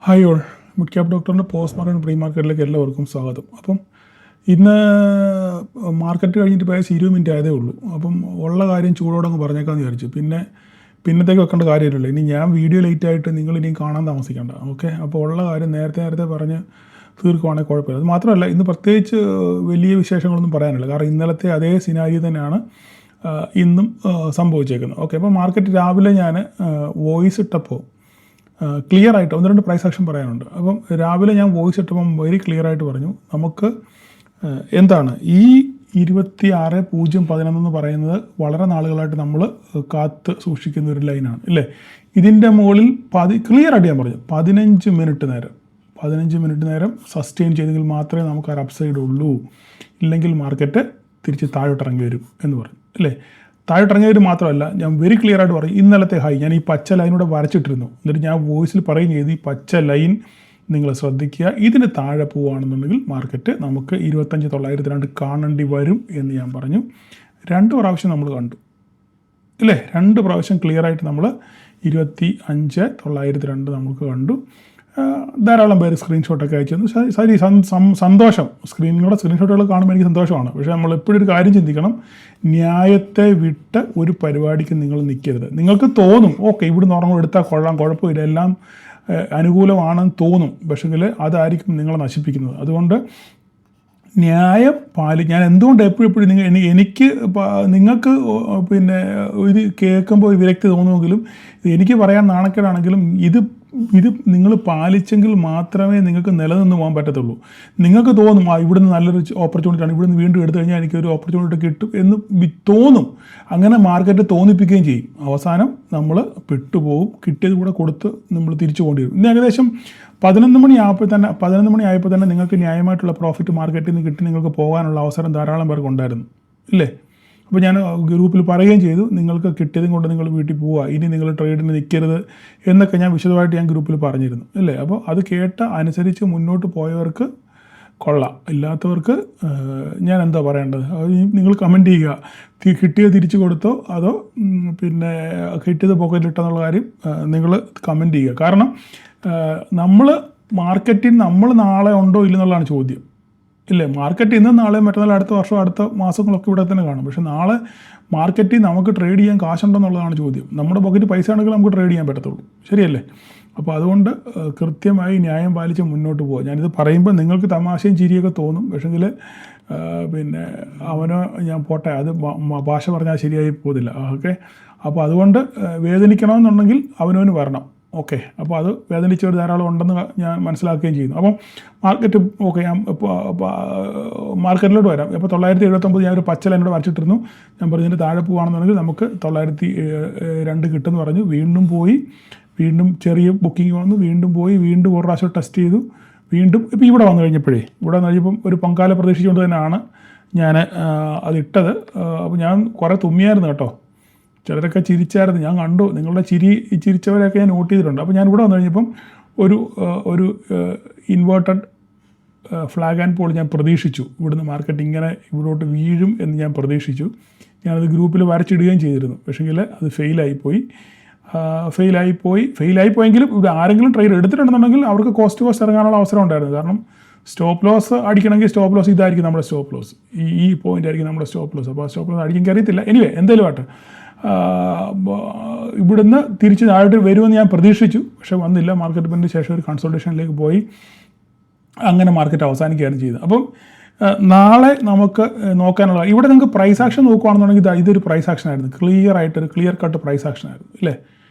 Hi all, mid cap ഡോക്ടറിൻ്റെ post market pre മാർക്കറ്റിലേക്ക് എല്ലാവർക്കും സ്വാഗതം. അപ്പം ഇന്ന് മാർക്കറ്റ് കഴിഞ്ഞിട്ട് ഏകദേശം 20 മിനിറ്റ് ആയതേ ഉള്ളൂ. അപ്പം ഉള്ള കാര്യം ചൂടോടങ്ങ് പറഞ്ഞേക്കാമെന്ന് വിചാരിച്ചു. പിന്നത്തേക്ക് വെക്കേണ്ട കാര്യമില്ലല്ലോ. ഇനി ഞാൻ വീഡിയോ ലേറ്റ് ആയിട്ട് നിങ്ങൾ ഇനിയും കാണാൻ താമസിക്കേണ്ട. ഓക്കെ, അപ്പോൾ ഉള്ള കാര്യം നേരത്തെ പറഞ്ഞ് തീർക്കുവാണെങ്കിൽ കുഴപ്പമില്ല. അത് മാത്രമല്ല, ഇന്ന് പ്രത്യേകിച്ച് വലിയ വിശേഷങ്ങളൊന്നും പറയാനില്ല. കാരണം ഇന്നലത്തെ അതേ സിനാരിയോ തന്നെയാണ് ഇന്നും സംഭവിച്ചേക്കുന്നത്. ഓക്കെ, അപ്പോൾ മാർക്കറ്റ് രാവിലെ ഞാൻ വോയിസ് ഇട്ടപ്പോൾ ക്ലിയർ ആയിട്ട് ഒന്ന് രണ്ട് പ്രൈസ് ആക്ഷൻ പറയാനുണ്ട്. അപ്പം രാവിലെ ഞാൻ വോയിസ് ഇട്ടപ്പം വെരി ക്ലിയർ ആയിട്ട് പറഞ്ഞു, നമുക്ക് എന്താണ് ഈ 26.011 എന്ന് പറയുന്നത് വളരെ നാളുകളായിട്ട് നമ്മൾ കാത്ത് സൂക്ഷിക്കുന്ന ഒരു ലൈനാണ് അല്ലേ. ഇതിൻ്റെ മുകളിൽ ക്ലിയർ ആയിട്ട് ഞാൻ പറഞ്ഞു 15 മിനിറ്റ് നേരം സസ്റ്റെയിൻ ചെയ്തെങ്കിൽ മാത്രമേ നമുക്ക് ആ അപ്സൈഡ് ഉള്ളൂ, ഇല്ലെങ്കിൽ മാർക്കറ്റ് തിരിച്ച് താഴോട്ടിറങ്ങി വരും എന്ന് പറഞ്ഞു അല്ലേ. താഴോട്ടിറങ്ങി വരും മാത്രമല്ല, ഞാൻ വെരി ക്ലിയർ ആയിട്ട് പറയും, ഇന്നലത്തെ ഹൈ ഞാൻ ഈ പച്ച ലൈനൂടെ വരച്ചിട്ടിരുന്നു. എന്നിട്ട് ഞാൻ വോയിസിൽ പറയും ചെയ്ത് ഈ പച്ച ലൈൻ നിങ്ങൾ ശ്രദ്ധിക്കുക, ഇതിന് താഴെ പോവുകയാണെന്നുണ്ടെങ്കിൽ മാർക്കറ്റ് നമുക്ക് 25,902 കാണേണ്ടി വരും എന്ന് ഞാൻ പറഞ്ഞു. 2 പ്രാവശ്യം നമ്മൾ കണ്ടു ഇല്ലേ. 2 പ്രാവശ്യം ക്ലിയർ ആയിട്ട് നമ്മൾ 25,902 നമുക്ക് കണ്ടു. ധാരാളം പേര് സ്ക്രീൻഷോട്ടൊക്കെ അയച്ചു തന്നു. ശരി, സന്തോഷം. സ്ക്രീൻഷോട്ടുകൾ കാണുമ്പോൾ എനിക്ക് സന്തോഷമാണ്. പക്ഷേ നമ്മൾ എപ്പോഴും ഒരു കാര്യം ചിന്തിക്കണം, ന്യായത്തെ വിട്ട് ഒരു പരിപാടിക്ക് നിങ്ങൾ നിൽക്കരുത്. നിങ്ങൾക്ക് തോന്നും ഓക്കെ ഇവിടുന്ന് ഉറങ്ങും എടുത്താൽ കുഴപ്പമില്ല, എല്ലാം അനുകൂലമാണെന്ന് തോന്നും, പക്ഷെങ്കിൽ അതായിരിക്കും നിങ്ങളെ നശിപ്പിക്കുന്നത്. അതുകൊണ്ട് ന്യായം ഞാൻ എന്തുകൊണ്ട് എപ്പോഴും എനിക്ക് നിങ്ങൾക്ക് പിന്നെ ഇത് കേൾക്കുമ്പോൾ വിരക്തി തോന്നുമെങ്കിലും എനിക്ക് പറയാൻ നാണക്കേടാണെങ്കിലും ഇത് നിങ്ങൾ പാലിച്ചെങ്കിൽ മാത്രമേ നിങ്ങൾക്ക് നിലനിന്ന് പോകാൻ പറ്റത്തുള്ളൂ. നിങ്ങൾക്ക് തോന്നും ഇവിടുന്ന് നല്ലൊരു ഓപ്പർച്യൂണിറ്റിയാണ്, ഇവിടുന്ന് വീണ്ടും എടുത്തു കഴിഞ്ഞാൽ എനിക്കൊരു ഓപ്പർച്യൂണിറ്റി കിട്ടും എന്ന് തോന്നും. അങ്ങനെ മാർക്കറ്റ് തോന്നിപ്പിക്കുകയും ചെയ്യും. അവസാനം നമ്മൾ പെട്ടുപോകും. കിട്ടിയത് കൂടെ കൊടുത്ത് നമ്മൾ തിരിച്ചു പോകേണ്ടി വരും. ഇന്ന് ഏകദേശം 11 മണി ആയപ്പോൾ തന്നെ നിങ്ങൾക്ക് ന്യായമായിട്ടുള്ള പ്രോഫിറ്റ് മാർക്കറ്റിൽ നിന്ന് കിട്ടി നിങ്ങൾക്ക് പോകാനുള്ള അവസരം ധാരാളം പേർക്ക് ഉണ്ടായിരുന്നു ഇല്ലേ. അപ്പോൾ ഞാൻ ഗ്രൂപ്പിൽ പറയുകയും ചെയ്തു, നിങ്ങൾക്ക് കിട്ടിയതും കൊണ്ട് നിങ്ങൾ വീട്ടിൽ പോവുക, ഇനി നിങ്ങൾ ട്രേഡിന് നിൽക്കരുത് എന്നൊക്കെ ഞാൻ വിശദമായിട്ട് ഞാൻ ഗ്രൂപ്പിൽ പറഞ്ഞിരുന്നു അല്ലേ. അപ്പോൾ അത് കേട്ട അനുസരിച്ച് മുന്നോട്ട് പോയവർക്ക് കൊള്ളാം, ഇല്ലാത്തവർക്ക് ഞാൻ എന്താ പറയേണ്ടത്, നിങ്ങൾ കമൻറ്റ് ചെയ്യുക. കിട്ടിയത് തിരിച്ചു കൊടുത്തോ അതോ പിന്നെ കിട്ടിയത് പോക്കറ്റിലിട്ടെന്നുള്ള കാര്യം നിങ്ങൾ കമൻറ്റ് ചെയ്യുക. കാരണം നമ്മൾ മാർക്കറ്റിൽ നമ്മൾ നാളെ ഉണ്ടോ ഇല്ലെന്നുള്ളതാണ് ചോദ്യം ഇല്ലേ. മാർക്കറ്റ് ഇന്നും നാളെ മറ്റന്നാൾ അടുത്ത വർഷം അടുത്ത മാസങ്ങളൊക്കെ ഇവിടെ തന്നെ കാണും. പക്ഷേ നാളെ മാർക്കറ്റിൽ നമുക്ക് ട്രേഡ് ചെയ്യാൻ കാശുണ്ടെന്നുള്ളതാണ് ചോദ്യം. നമ്മുടെ പോക്കറ്റ് പൈസ ആണെങ്കിൽ നമുക്ക് ട്രേഡ് ചെയ്യാൻ പറ്റത്തുള്ളൂ, ശരിയല്ലേ. അപ്പോൾ അതുകൊണ്ട് കൃത്യമായി ന്യായം പാലിച്ച് മുന്നോട്ട് പോകുക. ഞാനിത് പറയുമ്പോൾ നിങ്ങൾക്ക് തമാശയും ചിരിയൊക്കെ തോന്നും, പക്ഷേങ്കിൽ പിന്നെ അവനോ ഞാൻ പോട്ടെ, അത് ഭാഷ പറഞ്ഞാൽ ശരിയായി പോകുന്നില്ല. ഓക്കെ, അപ്പോൾ അതുകൊണ്ട് വേദനിക്കണമെന്നുണ്ടെങ്കിൽ അവനവന് വരണം. ഓക്കെ, അപ്പോൾ അത് വേദനിച്ചവർ ധാരാളം ഉണ്ടെന്ന് ഞാൻ മനസ്സിലാക്കുകയും ചെയ്യുന്നു. അപ്പം മാർക്കറ്റ് ഓക്കെ, ഞാൻ മാർക്കറ്റിലോട്ട് വരാം. ഇപ്പോൾ 979 ഞാൻ ഒരു പച്ച ലൈനോട് വരച്ചിട്ടിരുന്നു. ഞാൻ പറഞ്ഞതിൻ്റെ താഴെ പോവുകയാണെന്നുണ്ടെങ്കിൽ നമുക്ക് 902 കിട്ടുമെന്ന് പറഞ്ഞു. വീണ്ടും ചെറിയ ബുക്കിംഗ് വന്നു, വീണ്ടും വീണ്ടും ഒരു പ്രാവശ്യം ടെസ്റ്റ് ചെയ്തു, വീണ്ടും ഇപ്പോൾ ഇവിടെ വന്നു കഴിഞ്ഞപ്പം ഒരു പൊങ്കാല പ്രതീക്ഷിച്ചുകൊണ്ട് തന്നെയാണ് ഞാൻ അതിട്ടത്. അപ്പോൾ ഞാൻ കുറേ തുമ്മിയായിരുന്നു കേട്ടോ. ചിലരൊക്കെ ചിരിച്ചായിരുന്നു, ഞാൻ കണ്ടു. നിങ്ങളുടെ ചിരിച്ചവരെയൊക്കെ ഞാൻ നോട്ട് ചെയ്തിട്ടുണ്ട്. അപ്പോൾ ഞാൻ ഇവിടെ വന്നു കഴിഞ്ഞപ്പം ഒരു ഇൻവേർട്ടഡ് ഫ്ലാഗ് ആൻഡ് പോൾ ഞാൻ പ്രതീക്ഷിച്ചു. ഇവിടുന്ന് മാർക്കറ്റ് ഇങ്ങനെ ഇവിടോട്ട് വീഴും എന്ന് ഞാൻ പ്രതീക്ഷിച്ചു. ഞാനത് ഗ്രൂപ്പിൽ വരച്ചിടുകയും ചെയ്തിരുന്നു. പക്ഷേങ്കിൽ അത് ഫെയിലായിപ്പോയെങ്കിലും ഇത് ആരെങ്കിലും ട്രേഡ് എടുത്തിട്ടുണ്ടെന്നുണ്ടെങ്കിൽ അവർക്ക് കോസ്റ്റ് ഇറങ്ങാനുള്ള അവസരം ഉണ്ടായിരുന്നു. കാരണം സ്റ്റോപ്പ് ലോസ് അടിക്കണമെങ്കിൽ സ്റ്റോപ്പ് ലോസ് ഇതായിരിക്കും നമ്മുടെ സ്റ്റോപ്പ് ലോസ്, ഈ പോയിൻ്റ് ആയിരിക്കും നമ്മുടെ സ്റ്റോപ്പ് ലോസ്. അപ്പോൾ സ്റ്റോപ്പ് ലോസ് അടിക്കാൻ അറിയത്തില്ല. എനിവേ എന്തായാലും ആട്ടെ, ഇവിടുന്ന് തിരിച്ച് താഴോട്ട് വരുമെന്ന് ഞാൻ പ്രതീക്ഷിച്ചു. പക്ഷേ വന്നില്ല. മാർക്കറ്റ് ബന്ദിന് ശേഷം ഒരു കൺസൾട്ടേഷനിലേക്ക് പോയി അങ്ങനെ മാർക്കറ്റ് അവസാനിക്കുകയാണ് ചെയ്തത്. അപ്പം നാളെ നമുക്ക് നോക്കാനുള്ള ഇവിടെ നിങ്ങൾക്ക് പ്രൈസ് ആക്ഷൻ നോക്കുകയാണെന്നുണ്ടെങ്കിൽ ഇതൊരു പ്രൈസ് ആക്ഷൻ ആയിരുന്നു. ക്ലിയർ കട്ട് പ്രൈസ് ആക്ഷൻ ആയിരുന്നു ഇല്ലേ.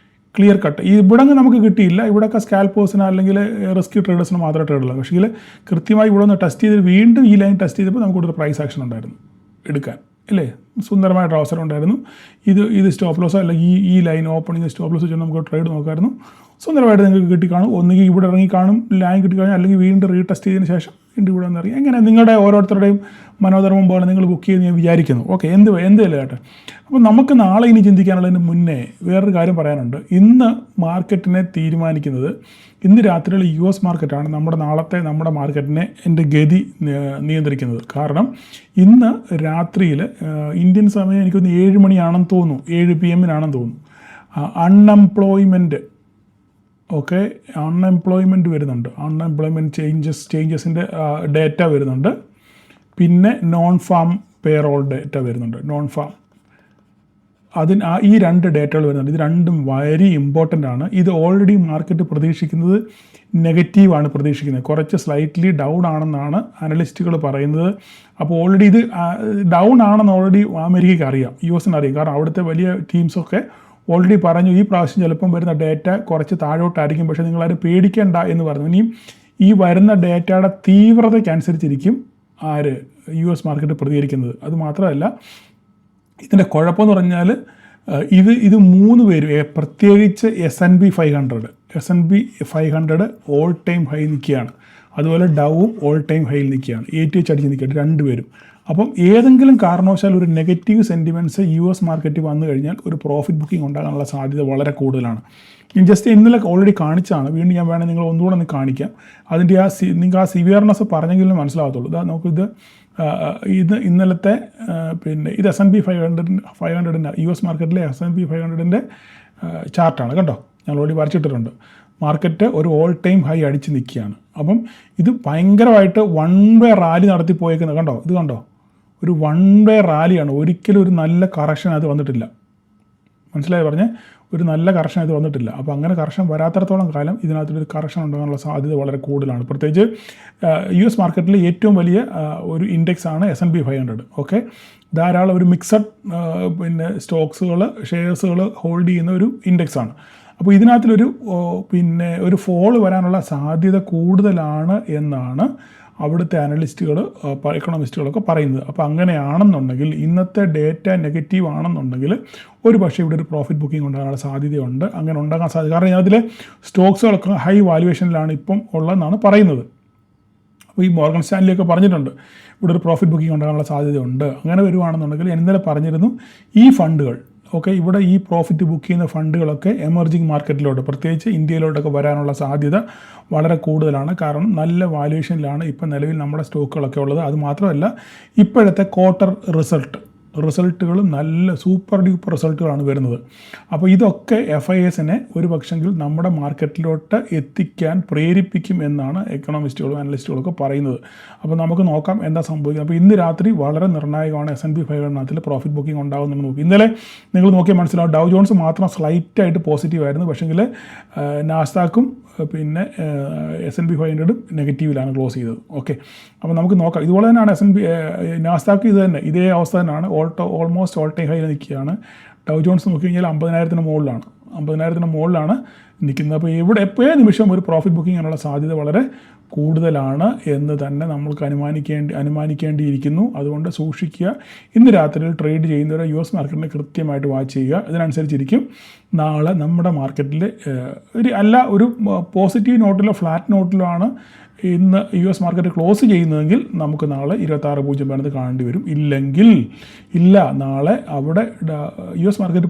ക്ലിയർ കട്ട് ഇവിടെ നമുക്ക് കിട്ടിയില്ല. ഇവിടെയൊക്കെ സ്കാൽപ്പേഴ്സിന് അല്ലെങ്കിൽ റിസ്ക് ട്രേഡേഴ്സിന് മാത്രമേ ട്രേഡുള്ളൂ. പക്ഷേ കൃത്യമായി ഇവിടെ ഒന്ന് ടെസ്റ്റ് ചെയ്ത് വീണ്ടും ഈ ലൈൻ ടെസ്റ്റ് ചെയ്തപ്പോൾ നമുക്കൊരു പ്രൈസ് ആക്ഷൻ ഉണ്ടായിരുന്നു എടുക്കാൻ അല്ലേ. സുന്ദരമായിട്ട് അവസരം ഉണ്ടായിരുന്നു. ഇത് സ്റ്റോപ്പ് ലോസോ അല്ലെങ്കിൽ ഈ ലൈൻ ഓപ്പണിങ് സ്റ്റോപ്പ് ലോസ് വെച്ചാൽ നമുക്ക് ട്രേഡ് നോക്കാമായിരുന്നു. സുന്ദരമായിട്ട് നിങ്ങൾക്ക് കിട്ടിക്കാണും. ഒന്നുകിൽ ഇവിടെ ഇറങ്ങി കാണും, ലൈൻ കിട്ടിക്കഴിഞ്ഞാൽ, അല്ലെങ്കിൽ വീണ്ടും റീടെസ്റ്റ് ചെയ്തതിന് ശേഷം വീണ്ടും ഇവിടെ വന്നിറങ്ങി. എങ്ങനെ നിങ്ങളുടെ ഓരോരുത്തരുടെയും മനോധർമ്മം പോലെ നിങ്ങൾ ബുക്ക് ചെയ്ത് ഞാൻ വിചാരിക്കുന്നു. ഓക്കെ, എന്തല്ല കേട്ടെ. അപ്പോൾ നമുക്ക് നാളെ ഇനി ചിന്തിക്കാനുള്ളതിന് മുന്നേ വേറൊരു കാര്യം പറയാനുണ്ട്. ഇന്ന് മാർക്കറ്റിനെ തീരുമാനിക്കുന്നത്, ഇന്ന് രാത്രിയിൽ US മാർക്കറ്റാണ് നമ്മുടെ മാർക്കറ്റിനെ എൻ്റെ ഗതി നിയന്ത്രിക്കുന്നത്. കാരണം ഇന്ന് രാത്രിയിൽ ഇന്ത്യൻ സമയം എനിക്കൊന്ന് 7 മണിയാണെന്ന് തോന്നുന്നു, 7 PM തോന്നുന്നു, അൺഎംപ്ലോയ്മെൻറ്റ് ഓക്കെ, അൺഎംപ്ലോയ്മെൻറ്റ് വരുന്നുണ്ട്, അൺഎംപ്ലോയ്മെൻറ്റ് ചേഞ്ചസിൻ്റെ ഡേറ്റ വരുന്നുണ്ട്, പിന്നെ നോൺ ഫാം പേറോൾ ഡേറ്റ വരുന്നുണ്ട്, നോൺ ഫാം. ഈ രണ്ട് ഡേറ്റകൾ വരുന്നുണ്ട്. ഇത് രണ്ടും വെരി ഇമ്പോർട്ടൻ്റ് ആണ്. ഇത് ഓൾറെഡി മാർക്കറ്റ് പ്രതീക്ഷിക്കുന്നത് നെഗറ്റീവാണ് പ്രതീക്ഷിക്കുന്നത്, കുറച്ച് സ്ലൈറ്റ്ലി ഡൗൺ ആണെന്നാണ് അനലിസ്റ്റുകൾ പറയുന്നത്. അപ്പോൾ ഓൾറെഡി ഇത് ഡൗൺ ആണെന്ന് ഓൾറെഡി അമേരിക്കയ്ക്ക് അറിയാം, US അറിയാം. കാരണം അവിടുത്തെ വലിയ ടീംസൊക്കെ ഓൾറെഡി പറഞ്ഞു ഈ പ്രാവശ്യം ചിലപ്പം വരുന്ന ഡേറ്റ കുറച്ച് താഴോട്ടായിരിക്കും, പക്ഷേ നിങ്ങളാരും പേടിക്കേണ്ട എന്ന് പറഞ്ഞു. ഇനിയും ഈ വരുന്ന ഡേറ്റയുടെ തീവ്രതയ്ക്കനുസരിച്ചിരിക്കും US മാർക്കറ്റ് പ്രതികരിക്കുന്നത്. അതുമാത്രമല്ല, ഇതിൻ്റെ കുഴപ്പമെന്ന് പറഞ്ഞാൽ ഇത് 3 പേരും പ്രത്യേകിച്ച് S&P 500 ഓൾ ടൈം ഹൈ നിൽക്കുകയാണ്. അതുപോലെ ഡവും ഓൾ ടൈം ഹൈയിൽ നിൽക്കുകയാണ്, ATH അടിച്ച് നിൽക്കുകയാണ് 2 പേരും. അപ്പം ഏതെങ്കിലും കാരണവശാൽ ഒരു നെഗറ്റീവ് സെൻറ്റിമെൻറ്റ്സ് US മാർക്കറ്റ് വന്നു കഴിഞ്ഞാൽ ഒരു പ്രോഫിറ്റ് ബുക്കിംഗ് ഉണ്ടാകാനുള്ള സാധ്യത വളരെ കൂടുതലാണ്. ജസ്റ്റ് ഇന്നലെ ഓൾറെഡി കാണിച്ചാണ്, വീണ്ടും ഞാൻ വേണമെങ്കിൽ നിങ്ങൾ ഒന്നുകൂടെ ഒന്ന് കാണിക്കാം. അതിൻ്റെ നിങ്ങൾക്ക് ആ സിവിയർനെസ് പറഞ്ഞെങ്കിലും മനസ്സിലാകത്തുള്ളൂ. ഇത് ഇന്നലത്തെ പിന്നെ ഇത് S&P 500 US മാർക്കറ്റിലെ S&P 500 ചാർട്ടാണ് കേട്ടോ, ഞാൻ ഓൾറെഡി വരച്ചിട്ടിട്ടുണ്ട്. മാർക്കറ്റ് ഒരു ഓൾ ടൈം ഹൈ അടിച്ച് നിൽക്കുകയാണ്. അപ്പം ഇത് ഭയങ്കരമായിട്ട് 1 വേ റാലി നടത്തി പോയേക്കുന്നത് കണ്ടോ, ഇത് കണ്ടോ, ഒരു 1 വേ റാലിയാണ്. ഒരിക്കലും ഒരു നല്ല കറക്ഷൻ അത് വന്നിട്ടില്ല, മനസ്സിലായി പറഞ്ഞേ, ഒരു നല്ല കറക്ഷൻ ഇത് വന്നിട്ടില്ല. അപ്പോൾ അങ്ങനെ കറക്ഷൻ വരാത്തിടത്തോളം കാലം ഇതിനകത്തൊരു കറക്ഷൻ ഉണ്ടാകാനുള്ള സാധ്യത വളരെ കൂടുതലാണ്. പ്രത്യേകിച്ച് US മാർക്കറ്റിൽ ഏറ്റവും വലിയ ഒരു ഇൻഡെക്സ് ആണ് S&P 500. ഓക്കെ, ധാരാളം ഒരു മിക്സഡ് പിന്നെ സ്റ്റോക്സുകൾ, ഷെയർസുകൾ ഹോൾഡ് ചെയ്യുന്ന ഒരു ഇൻഡെക്സാണ്. അപ്പോൾ ഇതിനകത്തിലൊരു പിന്നെ ഒരു ഫോള് വരാനുള്ള സാധ്യത കൂടുതലാണ് എന്നാണ് അവിടുത്തെ അനലിസ്റ്റുകൾ, എക്കണോമിസ്റ്റുകളൊക്കെ പറയുന്നത്. അപ്പോൾ അങ്ങനെയാണെന്നുണ്ടെങ്കിൽ, ഇന്നത്തെ ഡേറ്റ നെഗറ്റീവ് ആണെന്നുണ്ടെങ്കിൽ ഒരു പക്ഷേ ഇവിടെ ഒരു പ്രോഫിറ്റ് ബുക്കിംഗ് ഉണ്ടാകാനുള്ള സാധ്യതയുണ്ട്. അങ്ങനെ ഉണ്ടാകാൻ സാധ്യത, കാരണം ഇതിലെ സ്റ്റോക്സുകളൊക്കെ ഹൈ വാല്യുവേഷനിലാണ് ഇപ്പം ഉള്ളതെന്നാണ് പറയുന്നത്. അപ്പോൾ ഈ മോർഗൻ സ്റ്റാൻലിയൊക്കെ പറഞ്ഞിട്ടുണ്ട് ഇവിടെ ഒരു പ്രോഫിറ്റ് ബുക്കിംഗ് ഉണ്ടാകാനുള്ള സാധ്യതയുണ്ട്. അങ്ങനെ വരുവാണെന്നുണ്ടെങ്കിൽ ഇന്നലെ പറഞ്ഞിരുന്നു ഈ ഫണ്ടുകൾ, ഓക്കെ, ഇവിടെ ഈ പ്രോഫിറ്റ് ബുക്ക് ചെയ്യുന്ന ഫണ്ടുകളൊക്കെ എമർജിങ് മാർക്കറ്റിലോട്ട്, പ്രത്യേകിച്ച് ഇന്ത്യയിലോട്ടൊക്കെ വരാനുള്ള സാധ്യത വളരെ കൂടുതലാണ്. കാരണം നല്ല വാല്യുവേഷനിലാണ് ഇപ്പം നിലവിൽ നമ്മുടെ സ്റ്റോക്കുകളൊക്കെ ഉള്ളത്. അതുമാത്രമല്ല, ഇപ്പോഴത്തെ ക്വാർട്ടർ റിസൾട്ടുകളും നല്ല സൂപ്പർ ഡ്യൂപ്പർ റിസൾട്ടുകളാണ് വരുന്നത്. അപ്പോൾ ഇതൊക്കെ FISനെ ഒരു പക്ഷെങ്കിൽ നമ്മുടെ മാർക്കറ്റിലോട്ട് എത്തിക്കാൻ പ്രേരിപ്പിക്കും എന്നാണ് എക്കണോമിസ്റ്റുകളും അനലിസ്റ്റുകളൊക്കെ പറയുന്നത്. അപ്പോൾ നമുക്ക് നോക്കാം എന്താ സംഭവിക്കുന്നത്. അപ്പോൾ ഇന്ന് രാത്രി വളരെ നിർണായകമാണ്. S&P 500 പ്രോഫിറ്റ് ബുക്കിംഗ് ഉണ്ടാകുമെന്ന് നോക്കി. ഇന്നലെ നിങ്ങൾ നോക്കിയാൽ മനസ്സിലാവും, ഡൗ ജോൺസ് മാത്രം സ്ലൈറ്റായിട്ട് പോസിറ്റീവായിരുന്നു, പക്ഷേങ്കിൽ നാസ്ഡാക്കും പിന്നെ S&P 500 നെഗറ്റീവിലാണ് ക്ലോസ് ചെയ്തത്. ഓക്കെ, അപ്പോൾ നമുക്ക് നോക്കാം. ഇതുപോലെ തന്നെയാണ് നാസ്ഡാക്ക് ഇത് തന്നെ, ഇതേ അവസ്ഥ തന്നെയാണ്, ഓൾമോസ്റ്റ് ഓൾ ടൈം ഹൈയിൽ നിൽക്കുകയാണ്. ഡൗ ജോൺസ് നോക്കി കഴിഞ്ഞാൽ 50,000 മുകളിലാണ് നിൽക്കുന്നത്. അപ്പോൾ എപ്പോഴേ നിമിഷം ഒരു പ്രോഫിറ്റ് ബുക്കിംഗ് ചെയ്യാനുള്ള സാധ്യത വളരെ കൂടുതലാണ് എന്ന് തന്നെ നമ്മൾക്ക് അനുമാനിക്കേണ്ടിയിരിക്കുന്നു. അതുകൊണ്ട് സൂക്ഷിക്കുക. ഇന്ന് രാത്രിയിൽ ട്രേഡ് ചെയ്യുന്നവരെ US മാർക്കറ്റിനെ കൃത്യമായിട്ട് വാച്ച് ചെയ്യുക. ഇതിനനുസരിച്ചിരിക്കും നാളെ നമ്മുടെ മാർക്കറ്റിൽ ഒരു പോസിറ്റീവ് നോട്ടിലോ ഫ്ലാറ്റ് നോട്ടിലോ ആണ് ഇന്ന് US മാർക്കറ്റ് ക്ലോസ് ചെയ്യുന്നതെങ്കിൽ നമുക്ക് നാളെ 26.0 കാണേണ്ടി വരും. നാളെ അവിടെ US മാർക്കറ്റ്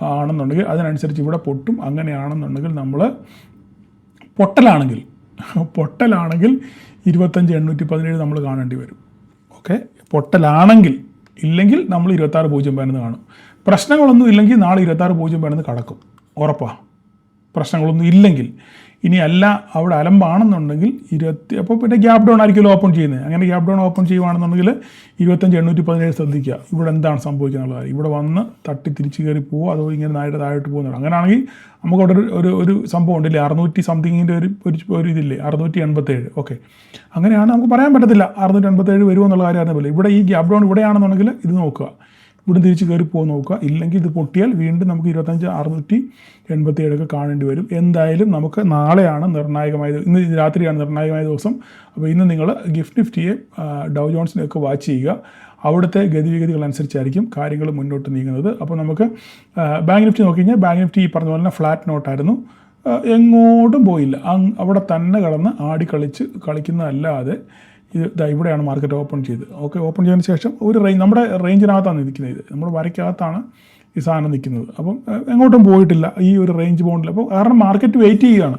ആണെന്നുണ്ടെങ്കിൽ അതിനനുസരിച്ച് ഇവിടെ പൊട്ടും. അങ്ങനെയാണെന്നുണ്ടെങ്കിൽ നമ്മൾ പൊട്ടലാണെങ്കിൽ 25,817 നമ്മൾ കാണേണ്ടി വരും. ഓക്കെ, പൊട്ടലാണെങ്കിൽ, ഇല്ലെങ്കിൽ നമ്മൾ 26.0 കാണും. പ്രശ്നങ്ങളൊന്നും ഇല്ലെങ്കിൽ നാളെ 26.0 കടക്കും, ഉറപ്പാണ്. പ്രശ്നങ്ങളൊന്നും ഇല്ലെങ്കിൽ, ഇനി അല്ല അവിടെ അലമ്പാണെന്നുണ്ടെങ്കിൽ അപ്പോൾ പിന്നെ ഗ്യാപ് ഡൗൺ ആയിരിക്കുമല്ലോ ഓപ്പൺ ചെയ്യുന്നത്. അങ്ങനെ ഗ്യാപ് ഡൗൺ ഓപ്പൺ ചെയ്യുകയാണെന്നുണ്ടെങ്കിൽ 25,817 ശ്രദ്ധിക്കുക. ഇവിടെ എന്താണ് സംഭവിക്കുന്നത്, ഇവിടെ വന്ന് തട്ടി തിരിച്ച് കയറി പോവുക, അതോ ഇങ്ങനെ താഴോട്ട് പോകുന്നത്. അങ്ങനെയാണെങ്കിൽ നമുക്കവിടെ ഒരു സംഭവം ഉണ്ടല്ലേ, 600 സംതിങ്ങിൻ്റെ ഒരു ഇതില്ലേ, 687. ഓക്കെ, അങ്ങനെയാണ് നമുക്ക് പറയാൻ പറ്റത്തില്ല 687 വരുമെന്നുള്ള കാര്യം അറിഞ്ഞില്ല. ഇവിടെ ഈ ഗ്യാപ് ഡൗൺ ഇവിടെയാണെന്നുണ്ടെങ്കിൽ ഇത് നോക്കുക, ഇവിടെ തിരിച്ച് കയറി പോകുക നോക്കുക. ഇല്ലെങ്കിൽ ഇത് പൊട്ടിയാൽ വീണ്ടും നമുക്ക് 25,687 കാണേണ്ടി വരും. എന്തായാലും നമുക്ക് നാളെയാണ് നിർണായകമായത്, ഇന്ന് രാത്രിയാണ് നിർണായകമായ ദിവസം. അപ്പോൾ ഇന്ന് നിങ്ങൾ ഗിഫ്റ്റ് നിഫ്റ്റിയെ, ഡൗ ജോൺസിനെയൊക്കെ വാച്ച് ചെയ്യുക. അവിടുത്തെ ഗതിവിഗതികൾ അനുസരിച്ചായിരിക്കും കാര്യങ്ങൾ മുന്നോട്ട് നീങ്ങുന്നത്. അപ്പോൾ നമുക്ക് ബാങ്ക് നിഫ്റ്റി നോക്കിക്കഴിഞ്ഞാൽ, ബാങ്ക് നിഫ്റ്റി ഈ പറഞ്ഞ പോലെ ഫ്ലാറ്റ് നോട്ടായിരുന്നു, എങ്ങോട്ടും പോയില്ല, അവിടെ തന്നെ കിടന്ന് കളിക്കുന്നതല്ലാതെ ഇവിടെയാണ് മാർക്കറ്റ് ഓപ്പൺ ചെയ്ത്. ഓക്കെ, ഓപ്പൺ ചെയ്തതിന് ശേഷം ഒരു നമ്മുടെ റേഞ്ചിനകത്താണ് നിൽക്കുന്നത്, നമ്മുടെ വരയ്ക്കകത്താണ് ഈ സാധനം നിൽക്കുന്നത്. അപ്പം എങ്ങോട്ടും പോയിട്ടില്ല ഈ ഒരു റേഞ്ച് ബൗണ്ടിൽ. അപ്പോൾ കാരണം മാർക്കറ്റ് വെയിറ്റ് ചെയ്യുകയാണ്,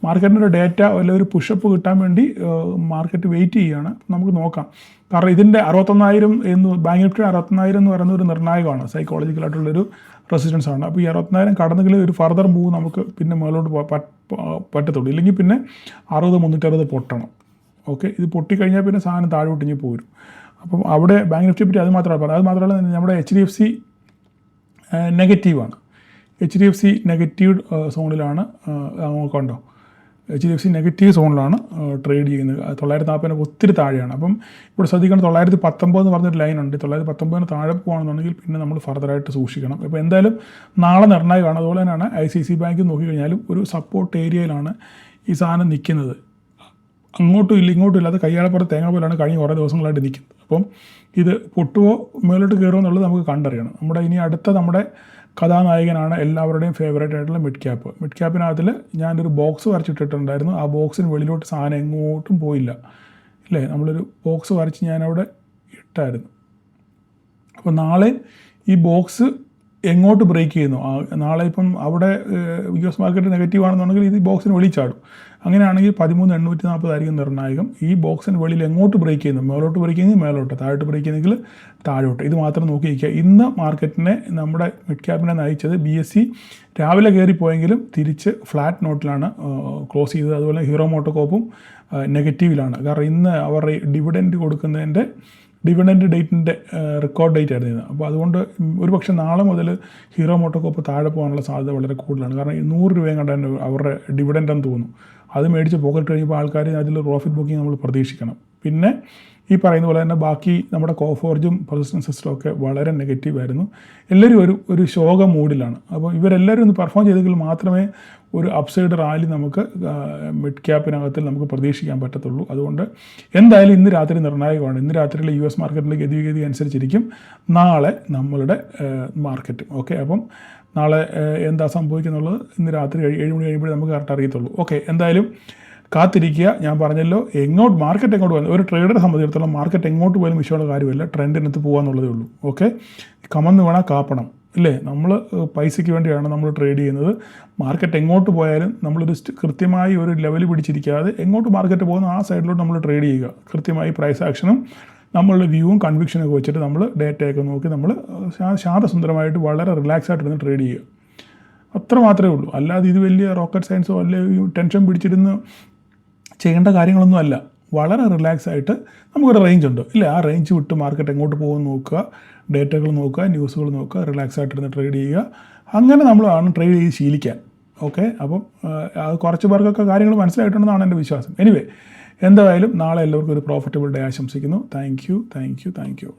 മാർക്കറ്റിൻ്റെ ഡേറ്റ വല്ല ഒരു പുഷപ്പ് കിട്ടാൻ വേണ്ടി മാർക്കറ്റ് വെയിറ്റ് ചെയ്യുകയാണ്. നമുക്ക് നോക്കാം. കാരണം ഇതിൻ്റെ 61,000 എന്ന് ബാങ്ക് നിഫ്റ്റി 61,000 എന്ന് പറയുന്ന ഒരു നിർണായകമാണ്, സൈക്കോളജിക്കലായിട്ടുള്ളൊരു റെസിസ്റ്റൻസ് ആണ്. അപ്പോൾ ഈ 60,000 കടന്നെങ്കിൽ ഒരു ഫർദർ മൂവ് നമുക്ക് പിന്നെ മുകളിലോട്ട് പറ്റത്തുള്ളൂ. ഇല്ലെങ്കിൽ പിന്നെ 60-360 പൊട്ടണം. ഓക്കെ, ഇത് പൊട്ടിക്കഴിഞ്ഞാൽ പിന്നെ സാധനം താഴോട്ടിഞ്ഞ് പോരും. അപ്പം അവിടെ ബാങ്ക് നിഫ്റ്റിയെ പറ്റി അത് മാത്രമാണ് പറഞ്ഞത്. അത് മാത്രമല്ല നമ്മുടെ HDFC നെഗറ്റീവാണ്. HDFC നെഗറ്റീവ് സോണിലാണ്. കണ്ടോ, HDFC നെഗറ്റീവ് സോണിലാണ് ട്രേഡ് ചെയ്യുന്നത്. 940 ഒത്തിരി താഴെയാണ്. അപ്പം ഇവിടെ ശ്രദ്ധിക്കണം, 919 എന്ന് പറഞ്ഞൊരു ലൈനുണ്ട്. 919 താഴെ പോകുകയാണെന്നുണ്ടെങ്കിൽ പിന്നെ നമ്മൾ ഫർദറായിട്ട് സൂക്ഷിക്കണം. അപ്പോൾ എന്തായാലും നാളെ നിർണായകമാണ്. അതുപോലെ തന്നെയാണ് ICICI ബാങ്ക് നോക്കിക്കഴിഞ്ഞാലും ഒരു സപ്പോർട്ട് ഏരിയയിലാണ് ഈ സാധനം നിൽക്കുന്നത്. അങ്ങോട്ടും ഇല്ല ഇങ്ങോട്ടും ഇല്ലാതെ കയ്യാളപ്പുറത്ത് തേങ്ങ പോലെയാണ് കഴിഞ്ഞ കുറേ ദിവസങ്ങളായിട്ട് നിൽക്കുന്നത്. അപ്പം ഇത് പൊട്ടുമോ മേലോട്ട് കയറുമോ എന്നുള്ളത് നമുക്ക് കണ്ടറിയണം. ഇനി അടുത്ത നമ്മുടെ കഥാനായകനാണ് എല്ലാവരുടെയും ഫേവറേറ്റ് ആയിട്ടുള്ള മിഡ് ക്യാപ്പ്. മിഡ് ക്യാപ്പിനകത്തിൽ ഞാനൊരു ബോക്സ് വരച്ചിട്ടിട്ടുണ്ടായിരുന്നു. ആ ബോക്സിന് വെളിയിലോട്ട് സാധനം എങ്ങോട്ടും പോയില്ല, ഇല്ലേ? നമ്മളൊരു ബോക്സ് വരച്ച് ഞാനവിടെ ഇട്ടായിരുന്നു. അപ്പോൾ നാളെ ഈ ബോക്സ് എങ്ങോട്ട് ബ്രേക്ക് ചെയ്യുന്നു, നാളെ ഇപ്പം അവിടെ US മാർക്കറ്റ് നെഗറ്റീവ് ആണെന്നുണ്ടെങ്കിൽ ഇത് ബോക്സിന് വെളിയിൽ ചാടും. അങ്ങനെയാണെങ്കിൽ 13,840 ആയിരിക്കും നിർണായകം. ഈ ബോക്സിന് വെളിയിൽ എങ്ങോട്ട് ബ്രേക്ക് ചെയ്യുന്നു, മേലോട്ട് ബ്രേക്ക് ചെയ്യുന്നെങ്കിൽ മേലോട്ട്, താഴോട്ട് ബ്രേക്ക് ചെയ്യുന്നെങ്കിൽ താഴോട്ട്. ഇത് മാത്രം നോക്കിയിരിക്കുക. ഇന്ന് മാർക്കറ്റിനെ നമ്മുടെ മിഡ് ക്യാപ്പിനെ നയിച്ചത് BSE രാവിലെ കയറിപ്പോയെങ്കിലും തിരിച്ച് ഫ്ലാറ്റ് നോട്ടിലാണ് ക്ലോസ് ചെയ്തത്. അതുപോലെ ഹീറോ മോട്ടോകോപ്പും നെഗറ്റീവിലാണ്. കാരണം ഇന്ന് അവർ ഡിവിഡൻഡ് കൊടുക്കുന്നതിൻ്റെ ഡിവിഡൻഡ് ഡേറ്റിൻ്റെ റെക്കോർഡ് ഡേറ്റ് ആയിരുന്നു ഇത്. അപ്പോൾ അതുകൊണ്ട് ഒരു പക്ഷേ നാളെ മുതൽ ഹീറോ മോട്ടോകോപ്പ് താഴെ പോകാനുള്ള സാധ്യത വളരെ കൂടുതലാണ്. കാരണം 100 രൂപയും കണ്ടാൽ അവരുടെ ഡിവിഡൻഡെന്ന് തോന്നുന്നു. അത് മേടിച്ച് പോക്കറ്റ് കഴിയുമ്പോൾ ആൾക്കാർ അതിൽ പ്രോഫിറ്റ് ബുക്കിംഗ് നമ്മൾ പ്രതീക്ഷിക്കണം. പിന്നെ ഈ പറയുന്ന പോലെ തന്നെ ബാക്കി നമ്മുടെ കോഫോർജും പെർസിസ്റ്റൻസ് സിസ്റ്റം ഒക്കെ വളരെ നെഗറ്റീവായിരുന്നു. എല്ലാവരും ഒരു ശോക മൂഡിലാണ്. അപ്പോൾ ഇവരെല്ലാവരും ഒന്ന് പെർഫോം ചെയ്തെങ്കിൽ മാത്രമേ ഒരു അപ്സൈഡ് റാലി നമുക്ക് മിഡ് ക്യാപ്പിനകത്തിൽ നമുക്ക് പ്രതീക്ഷിക്കാൻ പറ്റത്തുള്ളൂ. അതുകൊണ്ട് എന്തായാലും ഇന്ന് രാത്രി നിർണായകമാണ്. ഇന്ന് രാത്രിയിലെ US മാർക്കറ്റിൻ്റെ ഗതിവിഗതി അനുസരിച്ചിരിക്കും നാളെ നമ്മളുടെ മാർക്കറ്റും. ഓക്കെ, അപ്പം നാളെ എന്താ സംഭവിക്കുന്നുള്ളത് ഇന്ന് രാത്രി 7 മണി കഴിയുമ്പോഴേ നമുക്ക് കറക്റ്റ് അറിയത്തുള്ളൂ. ഓക്കെ, എന്തായാലും കാത്തിരിക്കുക. ഞാൻ പറഞ്ഞല്ലോ, മാർക്കറ്റ് എങ്ങോട്ട് പോകുന്നത് ഒരു ട്രേഡറെ സംബന്ധിച്ചിടത്തോളം മാർക്കറ്റ് എങ്ങോട്ട് പോയാലും വിഷയമുള്ള കാര്യമല്ല, ട്രെൻഡിനകത്ത് പോകാന്നുള്ളതേ ഉള്ളൂ. ഓക്കെ, കമന്ന് വേണം കാപ്പണം, ഇല്ലേ? നമ്മൾ പൈസയ്ക്ക് വേണ്ടിയാണ് നമ്മൾ ട്രേഡ് ചെയ്യുന്നത്. മാർക്കറ്റ് എങ്ങോട്ട് പോയാലും നമ്മളൊരു കൃത്യമായി ഒരു ലെവൽ പിടിച്ചിരിക്കാതെ എങ്ങോട്ട് മാർക്കറ്റ് പോകുന്ന ആ സൈഡിലോട്ട് നമ്മൾ ട്രേഡ് ചെയ്യുക. കൃത്യമായി പ്രൈസ് ആക്ഷനും നമ്മളുടെ വ്യൂവും കൺവിക്ഷനൊക്കെ വെച്ചിട്ട് നമ്മൾ ഡേറ്റയൊക്കെ നോക്കി നമ്മൾ ശാന്തസുന്ദരമായിട്ട് വളരെ റിലാക്സ് ആയിട്ടിരുന്ന് ട്രേഡ് ചെയ്യുക. അത്ര മാത്രമേ ഉള്ളൂ. അല്ലാതെ ഇത് വലിയ റോക്കറ്റ് സയൻസോ അല്ലെങ്കിൽ ടെൻഷൻ പിടിച്ചിരുന്ന് ചെയ്യേണ്ട കാര്യങ്ങളൊന്നും അല്ല. വളരെ റിലാക്സ് ആയിട്ട് നമുക്കൊരു റേഞ്ച് ഉണ്ട്, ഇല്ലേ? ആ റേഞ്ച് വിട്ട് മാർക്കറ്റ് എങ്ങോട്ട് പോകുമെന്ന് നോക്കുക, ഡേറ്റകൾ നോക്കുക, ന്യൂസുകൾ നോക്കുക, റിലാക്സ് ആയിട്ടിരുന്ന് ട്രേഡ് ചെയ്യുക. അങ്ങനെ നമ്മളാണ് ട്രേഡ് ചെയ്ത് ശീലിക്കാൻ. ഓക്കെ, അപ്പം അത് കുറച്ച് പേർക്കൊക്കെ കാര്യങ്ങൾ മനസ്സിലായിട്ടുണ്ടെന്നാണ് എൻ്റെ വിശ്വാസം. എനിവേ, എന്തായാലും നാളെ എല്ലാവർക്കും ഒരു പ്രോഫിറ്റബിൾ ഡേ ആശംസിക്കുന്നു. Thank you.